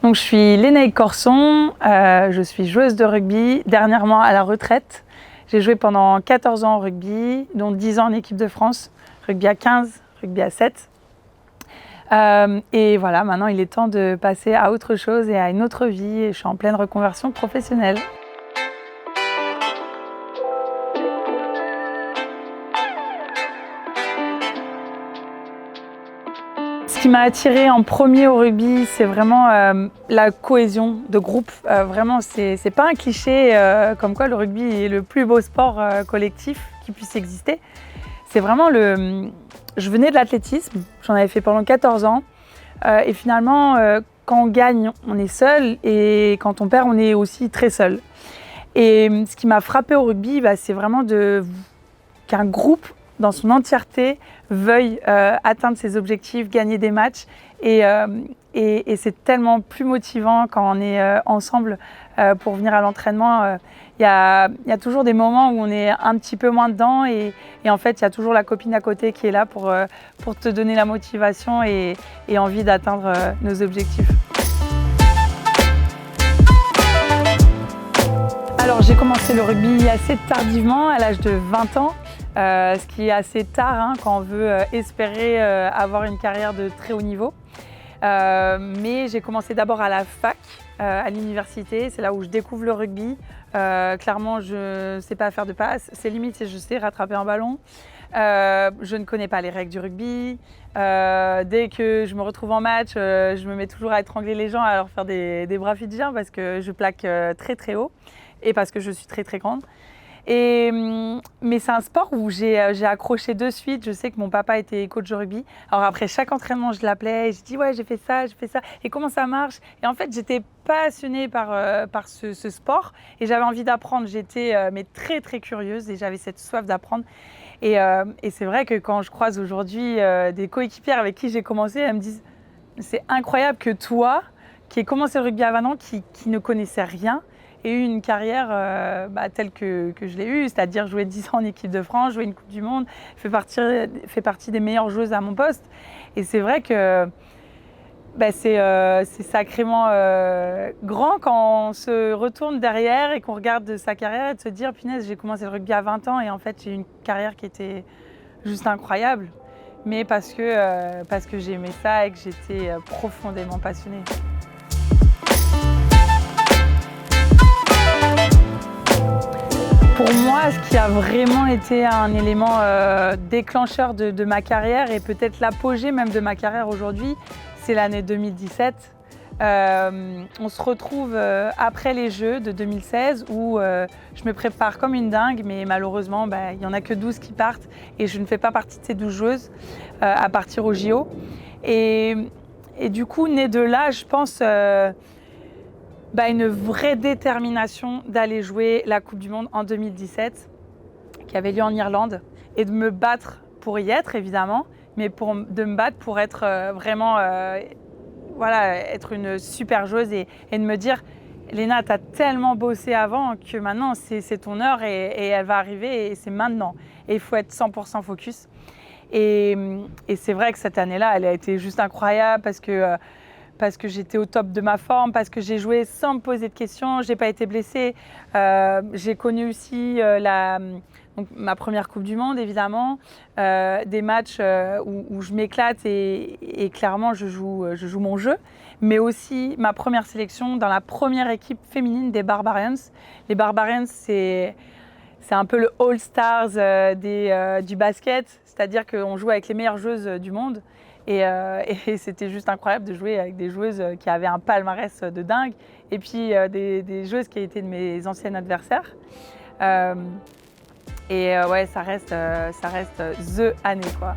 Donc, je suis Lénaïque Corson, je suis joueuse de rugby, dernièrement à la retraite. J'ai joué pendant 14 ans au rugby, dont 10 ans en équipe de France, rugby à 15, rugby à 7. Et voilà, maintenant il est temps de passer à autre chose et à une autre vie. Et je suis en pleine reconversion professionnelle. Ce qui m'a attirée en premier au rugby, c'est vraiment la cohésion de groupe. Vraiment, c'est pas un cliché comme quoi le rugby est le plus beau sport collectif qui puisse exister. C'est vraiment Je venais de l'athlétisme, j'en avais fait pendant 14 ans. Et finalement, quand on gagne, on est seul, et quand on perd, on est aussi très seul. Et ce qui m'a frappée au rugby, c'est vraiment qu'un groupe dans son entièreté veuille atteindre ses objectifs, gagner des matchs. Et c'est tellement plus motivant quand on est ensemble pour venir à l'entraînement. Il y a toujours des moments où on est un petit peu moins dedans et en fait, il y a toujours la copine à côté qui est là pour te donner la motivation et envie d'atteindre nos objectifs. Alors, j'ai commencé le rugby assez tardivement, à l'âge de 20 ans. Ce qui est assez tard quand on veut espérer avoir une carrière de très haut niveau. Mais j'ai commencé d'abord à la fac, à l'université, c'est là où je découvre le rugby. Clairement, je ne sais pas faire de passe, c'est limite si je sais rattraper un ballon. Je ne connais pas les règles du rugby. Dès que je me retrouve en match, je me mets toujours à étrangler les gens, à leur faire des bras fidjiens parce que je plaque très très haut et parce que je suis très très grande. Mais c'est un sport où j'ai accroché de suite. Je sais que mon papa était coach de rugby. Alors après chaque entraînement, je l'appelais et je dis ouais, j'ai fait ça. Et comment ça marche? Et en fait, j'étais passionnée par ce sport et j'avais envie d'apprendre. J'étais mais très très curieuse et j'avais cette soif d'apprendre. Et c'est vrai que quand je croise aujourd'hui des coéquipières avec qui j'ai commencé, elles me disent c'est incroyable que toi, qui ai commencé le rugby à 20 ans, qui ne connaissait rien, et eu une carrière telle que je l'ai eue, c'est-à-dire jouer 10 ans en équipe de France, jouer une Coupe du Monde, fait partie des meilleures joueuses à mon poste. Et c'est vrai que c'est sacrément grand quand on se retourne derrière et qu'on regarde sa carrière et de se dire punaise, j'ai commencé le rugby à 20 ans et en fait j'ai eu une carrière qui était juste incroyable, mais parce que j'aimais ça et que j'étais profondément passionnée. Pour moi, ce qui a vraiment été un élément déclencheur de ma carrière et peut-être l'apogée même de ma carrière aujourd'hui, c'est l'année 2017. On se retrouve après les Jeux de 2016 où je me prépare comme une dingue, mais malheureusement, il n'y en a que 12 qui partent et je ne fais pas partie de ces 12 joueuses à partir au JO. Et du coup, né de là, je pense une vraie détermination d'aller jouer la Coupe du Monde en 2017, qui avait lieu en Irlande, et de me battre pour y être, évidemment, mais de me battre pour être vraiment, être une super joueuse et de me dire, Léna, tu as tellement bossé avant que maintenant, c'est ton heure et elle va arriver et c'est maintenant. Et il faut être 100% focus. Et c'est vrai que cette année-là, elle a été juste incroyable parce que j'étais au top de ma forme, parce que j'ai joué sans me poser de questions, j'ai pas été blessée. J'ai connu aussi ma première Coupe du Monde, évidemment, des matchs où je m'éclate et clairement je joue mon jeu, mais aussi ma première sélection dans la première équipe féminine des Barbarians. Les Barbarians, c'est un peu le All-Stars du basket, c'est-à-dire qu'on joue avec les meilleures joueuses du monde. Et c'était juste incroyable de jouer avec des joueuses qui avaient un palmarès de dingue et puis des joueuses qui étaient de mes anciennes adversaires. Ça reste the année, quoi.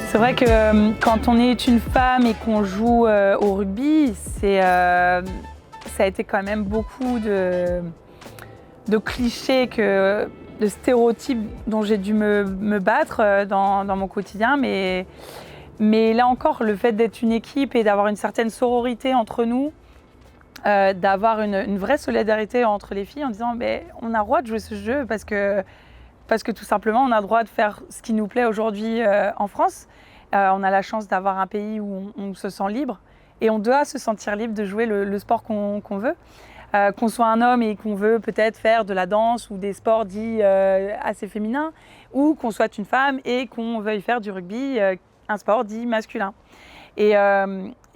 C'est vrai que quand on est une femme et qu'on joue au rugby, ça a été quand même beaucoup de clichés, de stéréotypes dont j'ai dû me battre dans mon quotidien. Mais là encore, le fait d'être une équipe et d'avoir une certaine sororité entre nous, d'avoir une vraie solidarité entre les filles en disant on a le droit de jouer ce jeu parce que parce que tout simplement, on a le droit de faire ce qui nous plaît aujourd'hui en France. On a la chance d'avoir un pays où on se sent libre et on doit se sentir libre de jouer le sport qu'on veut. Qu'on soit un homme et qu'on veut peut-être faire de la danse ou des sports dits assez féminins, ou qu'on soit une femme et qu'on veuille faire du rugby, un sport dit masculin. Et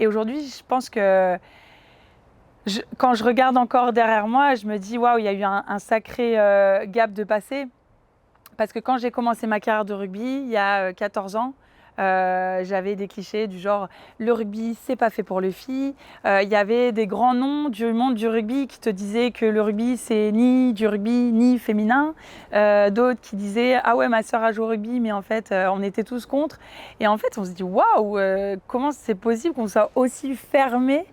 aujourd'hui, je pense que quand je regarde encore derrière moi, je me dis waouh, il y a eu un sacré gap de passé. Parce que quand j'ai commencé ma carrière de rugby, il y a 14 ans, j'avais des clichés du genre le rugby c'est pas fait pour les filles. Il y avait des grands noms du monde du rugby qui te disaient que le rugby c'est ni du rugby ni féminin. D'autres qui disaient ah ouais ma soeur a joué au rugby mais en fait on était tous contre. Et en fait on se dit waouh comment c'est possible qu'on soit aussi fermé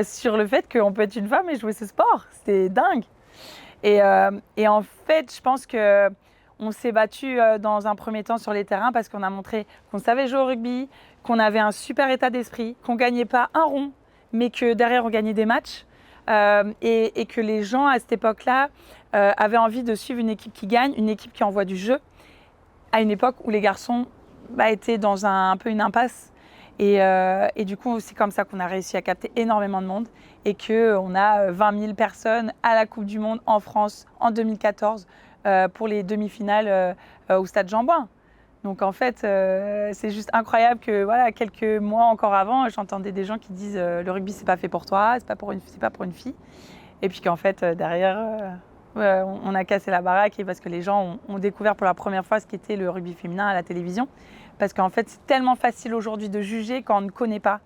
sur le fait qu'on peut être une femme et jouer ce sport. C'était dingue. Et en fait je pense que on s'est battu dans un premier temps sur les terrains parce qu'on a montré qu'on savait jouer au rugby, qu'on avait un super état d'esprit, qu'on ne gagnait pas un rond, mais que derrière on gagnait des matchs et que les gens à cette époque-là avaient envie de suivre une équipe qui gagne, une équipe qui envoie du jeu, à une époque où les garçons étaient dans un peu une impasse. Et du coup, c'est comme ça qu'on a réussi à capter énormément de monde et qu'on a 20 000 personnes à la Coupe du Monde en France en 2014 pour les demi-finales au Stade Jean-Bouin. Donc en fait, c'est juste incroyable que voilà, quelques mois encore avant, j'entendais des gens qui disent le rugby c'est pas fait pour toi, c'est pas pour une fille. Et puis qu'en fait derrière, on a cassé la baraque et parce que les gens ont découvert pour la première fois ce qu'était le rugby féminin à la télévision. Parce qu'en fait, c'est tellement facile aujourd'hui de juger quand on ne connaît pas.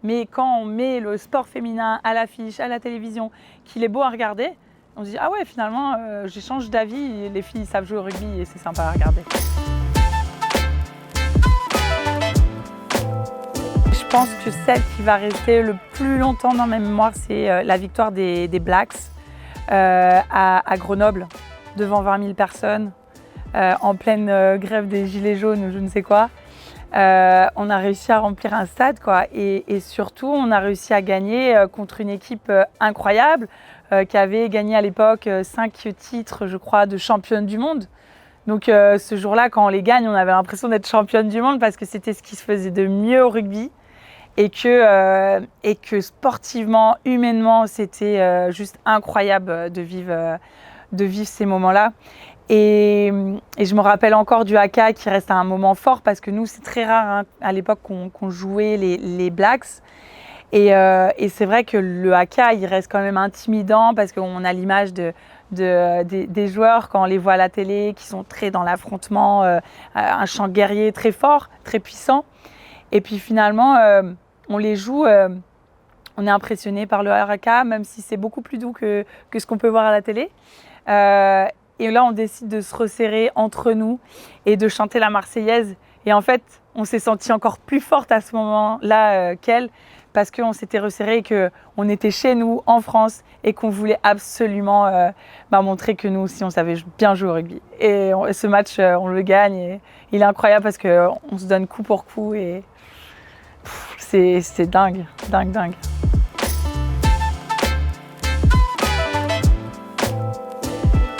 Mais quand on met le sport féminin à l'affiche, à la télévision, qu'il est beau à regarder, on se dit « Ah ouais, finalement, j'échange d'avis, les filles savent jouer au rugby et c'est sympa à regarder. » Je pense que celle qui va rester le plus longtemps dans ma mémoire, c'est la victoire des Blacks à Grenoble, devant 20 000 personnes. En pleine grève des gilets jaunes ou je ne sais quoi. On a réussi à remplir un stade quoi. Et surtout, on a réussi à gagner contre une équipe incroyable qui avait gagné à l'époque 5 titres, je crois, de championne du monde. Donc ce jour-là, quand on les gagne, on avait l'impression d'être championne du monde parce que c'était ce qui se faisait de mieux au rugby et que sportivement, humainement, c'était juste incroyable de vivre ces moments-là. Et je me rappelle encore du haka qui reste un moment fort parce que nous, c'est très rare hein, à l'époque qu'on jouait les Blacks. Et c'est vrai que le haka, il reste quand même intimidant parce qu'on a l'image des joueurs quand on les voit à la télé qui sont très dans l'affrontement, un chant guerrier très fort, très puissant. Et puis finalement, on les joue, on est impressionné par le haka, même si c'est beaucoup plus doux que ce qu'on peut voir à la télé. Et là, on décide de se resserrer entre nous et de chanter la Marseillaise. Et en fait, on s'est senti encore plus forte à ce moment-là qu'elle parce qu'on s'était resserré et qu'on était chez nous, en France, et qu'on voulait absolument montrer que nous aussi, on savait bien jouer au rugby. Et ce match, on le gagne. Et il est incroyable parce qu'on se donne coup pour coup. Et c'est dingue, dingue, dingue.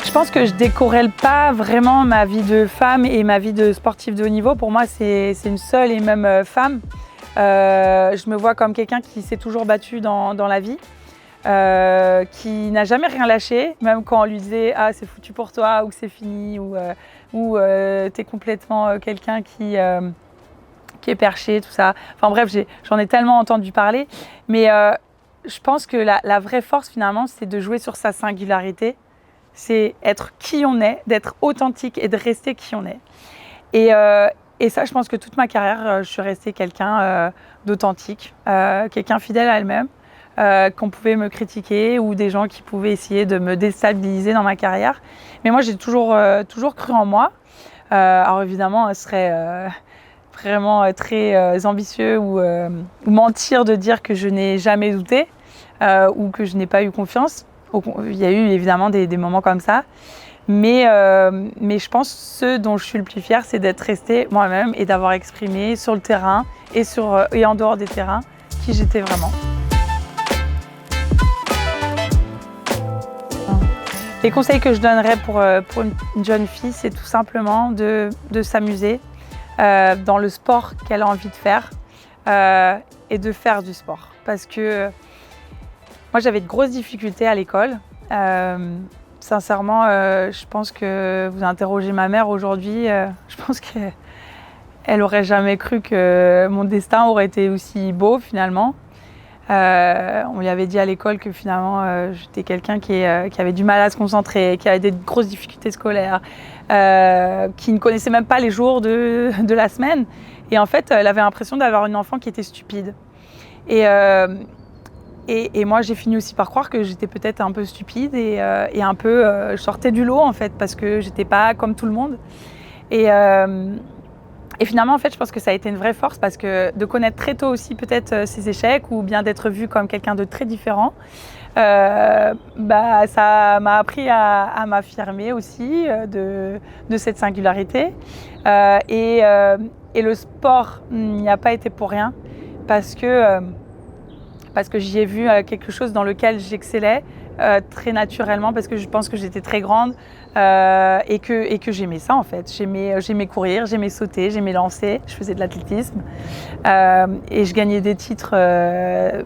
Je pense que je décorrèle pas vraiment ma vie de femme et ma vie de sportive de haut niveau. Pour moi, c'est une seule et même femme. Je me vois comme quelqu'un qui s'est toujours battu dans la vie, qui n'a jamais rien lâché, même quand on lui disait « Ah, c'est foutu pour toi » ou « C'est fini » ou t'es complètement quelqu'un qui est perché, tout ça. Enfin bref, j'en ai tellement entendu parler. Mais je pense que la vraie force, finalement, c'est de jouer sur sa singularité. C'est être qui on est, d'être authentique et de rester qui on est. Et ça, je pense que toute ma carrière, je suis restée quelqu'un d'authentique, quelqu'un fidèle à elle-même, qu'on pouvait me critiquer ou des gens qui pouvaient essayer de me déstabiliser dans ma carrière. Mais moi, j'ai toujours cru en moi. Alors évidemment, ce serait vraiment très ambitieux ou mentir de dire que je n'ai jamais douté ou que je n'ai pas eu confiance. Il y a eu évidemment des moments comme ça, mais je pense que ce dont je suis le plus fière, c'est d'être restée moi-même et d'avoir exprimé sur le terrain et en dehors des terrains qui j'étais vraiment. Les conseils que je donnerais pour une jeune fille, c'est tout simplement de s'amuser dans le sport qu'elle a envie de faire et de faire du sport. Parce que moi, j'avais de grosses difficultés à l'école. Sincèrement, je pense que vous interrogez ma mère aujourd'hui, je pense qu'elle n'aurait jamais cru que mon destin aurait été aussi beau finalement. On lui avait dit à l'école que finalement j'étais quelqu'un qui avait du mal à se concentrer, qui avait des grosses difficultés scolaires, qui ne connaissait même pas les jours de la semaine. Et en fait, elle avait l'impression d'avoir une enfant qui était stupide. Et moi, j'ai fini aussi par croire que j'étais peut-être un peu stupide et un peu, je sortais du lot en fait, parce que j'étais pas comme tout le monde. Et finalement, en fait, je pense que ça a été une vraie force parce que de connaître très tôt aussi peut-être ses échecs ou bien d'être vue comme quelqu'un de très différent, ça m'a appris à m'affirmer aussi de cette singularité. Et le sport n'y a pas été pour rien parce que j'y ai vu quelque chose dans lequel j'excellais très naturellement parce que je pense que j'étais très grande et que j'aimais ça en fait. J'aimais courir, j'aimais sauter, j'aimais lancer, je faisais de l'athlétisme et je gagnais des titres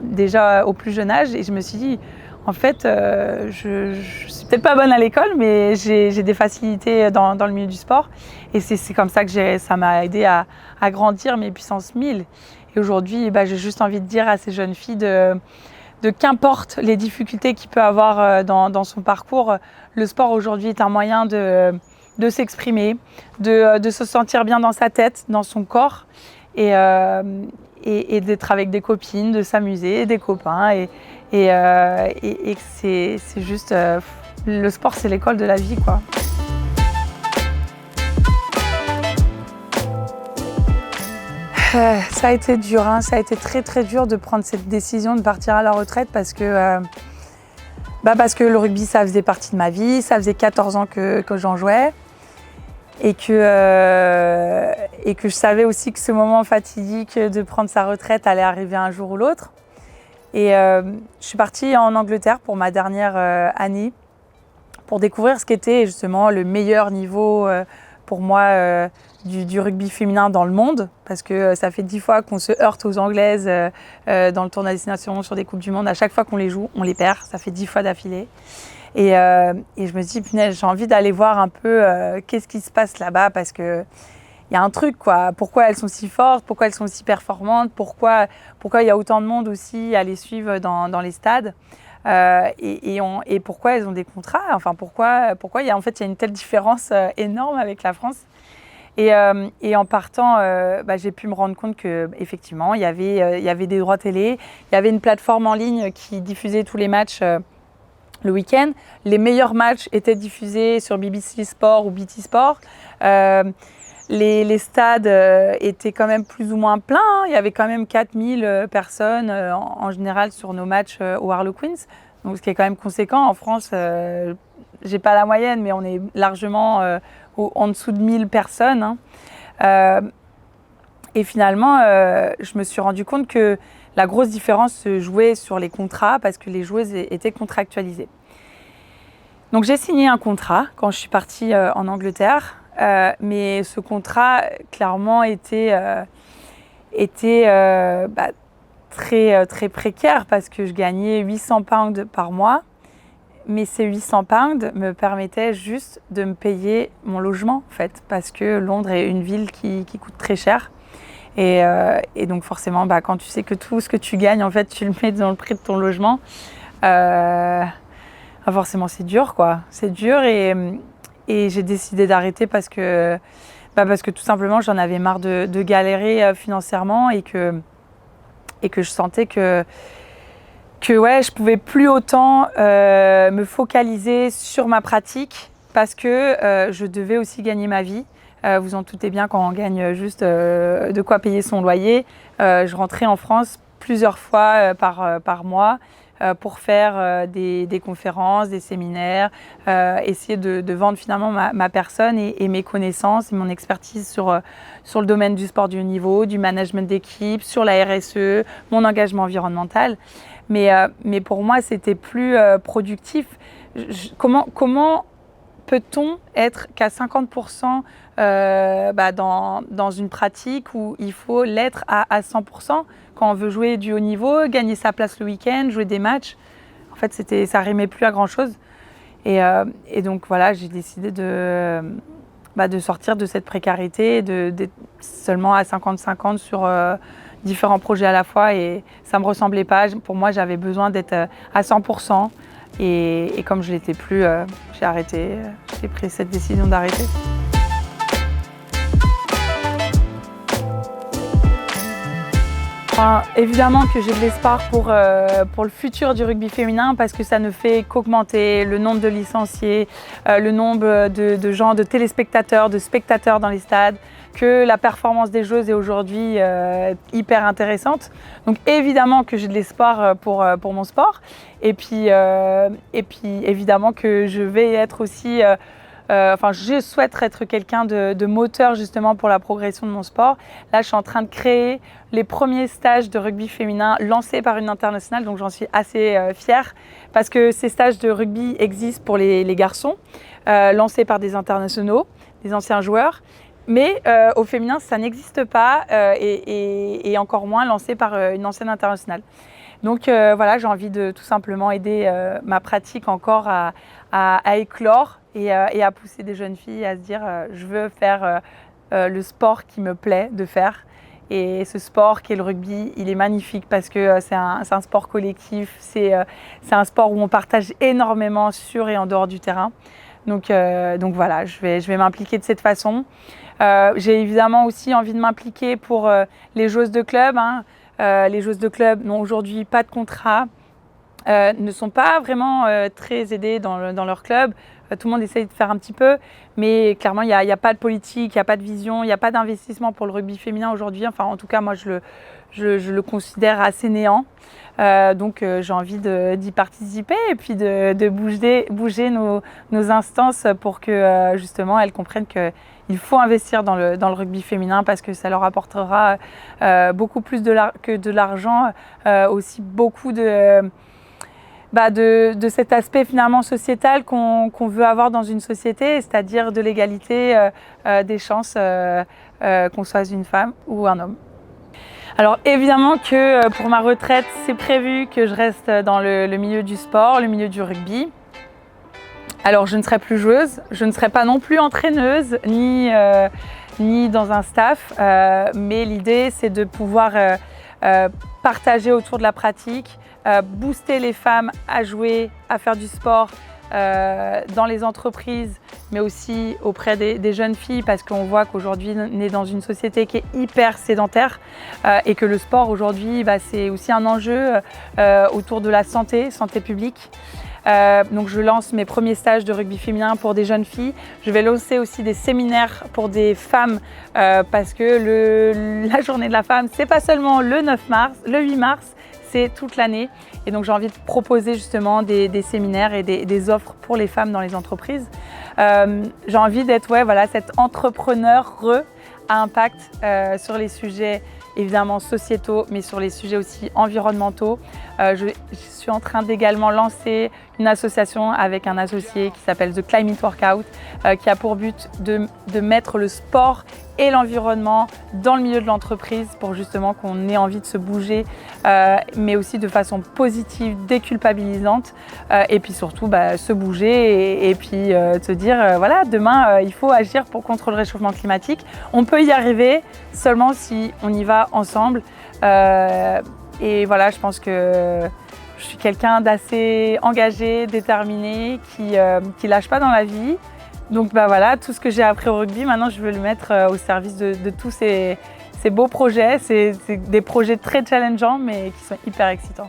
déjà au plus jeune âge et je me suis dit en fait je suis peut-être pas bonne à l'école mais j'ai des facilités dans le milieu du sport et c'est comme ça que ça m'a aidé à grandir mes puissances 1000. Et aujourd'hui, j'ai juste envie de dire à ces jeunes filles de qu'importe les difficultés qu'il peut avoir dans son parcours, le sport aujourd'hui est un moyen de s'exprimer, de se sentir bien dans sa tête, dans son corps et d'être avec des copines, de s'amuser, des copains et que c'est juste... le sport, c'est l'école de la vie, quoi. Ça a été dur, hein. Ça a été très très dur de prendre cette décision de partir à la retraite parce que le rugby ça faisait partie de ma vie, ça faisait 14 ans que j'en jouais et que je savais aussi que ce moment fatidique de prendre sa retraite allait arriver un jour ou l'autre. Et je suis partie en Angleterre pour ma dernière année pour découvrir ce qu'était justement le meilleur niveau pour moi du rugby féminin dans le monde, parce que ça fait 10 fois qu'on se heurte aux Anglaises dans le tournoi Destination, sur des Coupes du Monde. À chaque fois qu'on les joue, on les perd. Ça fait 10 fois d'affilée. Et je me dis, punaise, j'ai envie d'aller voir un peu qu'est-ce qui se passe là-bas, parce qu'il y a un truc, quoi. Pourquoi elles sont si fortes, pourquoi elles sont si performantes, pourquoi il y a autant de monde aussi à les suivre dans les stades. Et pourquoi elles ont des contrats, enfin pourquoi il y a une telle différence énorme avec la France. Et en partant, j'ai pu me rendre compte qu'effectivement, il y avait des droits télé, il y avait une plateforme en ligne qui diffusait tous les matchs le week-end. Les meilleurs matchs étaient diffusés sur BBC Sport ou BT Sport. Les stades étaient quand même plus ou moins pleins, hein. Il y avait quand même 4000 personnes en général sur nos matchs au Harlequins, donc ce qui est quand même conséquent. En France, j'ai pas la moyenne, mais on est largement en dessous de 1000 personnes. Hein. Et finalement, je me suis rendu compte que la grosse différence se jouait sur les contrats parce que les joueuses étaient contractualisées. Donc j'ai signé un contrat quand je suis partie en Angleterre. Mais ce contrat, clairement, était très, très précaire parce que je gagnais 800 pounds par mois. Mais ces 800 pounds me permettaient juste de me payer mon logement, en fait, parce que Londres est une ville qui coûte très cher. Et donc forcément, quand tu sais que tout ce que tu gagnes, en fait, tu le mets dans le prix de ton logement, forcément, c'est dur, quoi. C'est dur et j'ai décidé d'arrêter parce que tout simplement j'en avais marre de galérer financièrement et que je sentais que je pouvais plus autant me focaliser sur ma pratique parce que je devais aussi gagner ma vie. Vous en doutez bien, quand on gagne juste de quoi payer son loyer, je rentrais en France plusieurs fois par mois pour faire des conférences, des séminaires, essayer de vendre finalement ma personne et mes connaissances et mon expertise sur le domaine du sport du haut niveau, du management d'équipe, sur la RSE, mon engagement environnemental. Mais pour moi, c'était plus productif comment peut-on être qu'à 50% dans une pratique où il faut l'être à 100% quand on veut jouer du haut niveau, gagner sa place le week-end, jouer des matchs. En fait, ça rimait plus à grand-chose. Et donc voilà, j'ai décidé de sortir de cette précarité, d'être seulement à 50-50 sur différents projets à la fois. Et ça ne me ressemblait pas. Pour moi, j'avais besoin d'être à 100%. Et comme je ne l'étais plus, j'ai arrêté. J'ai pris cette décision d'arrêter. Enfin, évidemment que j'ai de l'espoir pour le futur du rugby féminin parce que ça ne fait qu'augmenter le nombre de licenciés, le nombre de gens, de téléspectateurs, de spectateurs dans les stades, que la performance des joueuses est aujourd'hui hyper intéressante. Donc évidemment que j'ai de l'espoir pour mon sport et puis évidemment que je vais être aussi je souhaite être quelqu'un de moteur justement pour la progression de mon sport. Là, je suis en train de créer les premiers stages de rugby féminin lancés par une internationale, donc j'en suis assez fière parce que ces stages de rugby existent pour les garçons, lancés par des internationaux, des anciens joueurs. Mais au féminin, ça n'existe pas et encore moins lancé par une ancienne internationale. Donc voilà, j'ai envie de tout simplement aider ma pratique encore à éclore et à pousser des jeunes filles à se dire je veux faire le sport qui me plaît de faire. Et ce sport qui est le rugby, il est magnifique parce que c'est un sport collectif, c'est un sport où on partage énormément sur et en dehors du terrain. Donc voilà, je vais m'impliquer de cette façon. J'ai évidemment aussi envie de m'impliquer pour les joueuses de club. Les joueuses de club n'ont aujourd'hui pas de contrat, ne sont pas vraiment très aidées dans leur club. Tout le monde essaye de faire un petit peu, mais clairement, il n'y a pas de politique, il n'y a pas de vision, il n'y a pas d'investissement pour le rugby féminin aujourd'hui. Enfin, en tout cas, moi, je le considère assez néant. Donc, j'ai envie d'y participer et puis de bouger nos instances pour que, justement, elles comprennent qu'il faut investir dans le rugby féminin parce que ça leur apportera beaucoup plus que de l'argent, aussi beaucoup de cet aspect finalement sociétal qu'on veut avoir dans une société, c'est-à-dire de l'égalité des chances qu'on soit une femme ou un homme. Alors évidemment que pour ma retraite, c'est prévu que je reste dans le milieu du sport, le milieu du rugby. Alors je ne serai plus joueuse, je ne serai pas non plus entraîneuse, ni dans un staff, mais l'idée c'est de pouvoir partager autour de la pratique, booster les femmes à jouer, à faire du sport dans les entreprises, mais aussi auprès des jeunes filles, parce qu'on voit qu'aujourd'hui on est dans une société qui est hyper sédentaire et que le sport aujourd'hui, c'est aussi un enjeu autour de la santé publique. Donc je lance mes premiers stages de rugby féminin pour des jeunes filles. Je vais lancer aussi des séminaires pour des femmes parce que la journée de la femme, c'est pas seulement le 9 mars, le 8 mars, c'est toute l'année. Et donc j'ai envie de proposer justement des séminaires et des offres pour les femmes dans les entreprises. J'ai envie d'être cet entrepreneur à impact sur les sujets évidemment sociétaux, mais sur les sujets aussi environnementaux. Je suis en train d'également lancer une association avec un associé qui s'appelle The Climate Workout, qui a pour but de mettre le sport et l'environnement dans le milieu de l'entreprise pour justement qu'on ait envie de se bouger, mais aussi de façon positive, déculpabilisante, et puis surtout se bouger et puis se dire demain il faut agir contre le réchauffement climatique. On peut y arriver seulement si on y va ensemble. Et voilà, je pense que je suis quelqu'un d'assez engagé, déterminé, qui lâche pas dans la vie. Donc tout ce que j'ai appris au rugby, maintenant je veux le mettre au service de tous ces beaux projets. C'est des projets très challengeants mais qui sont hyper excitants.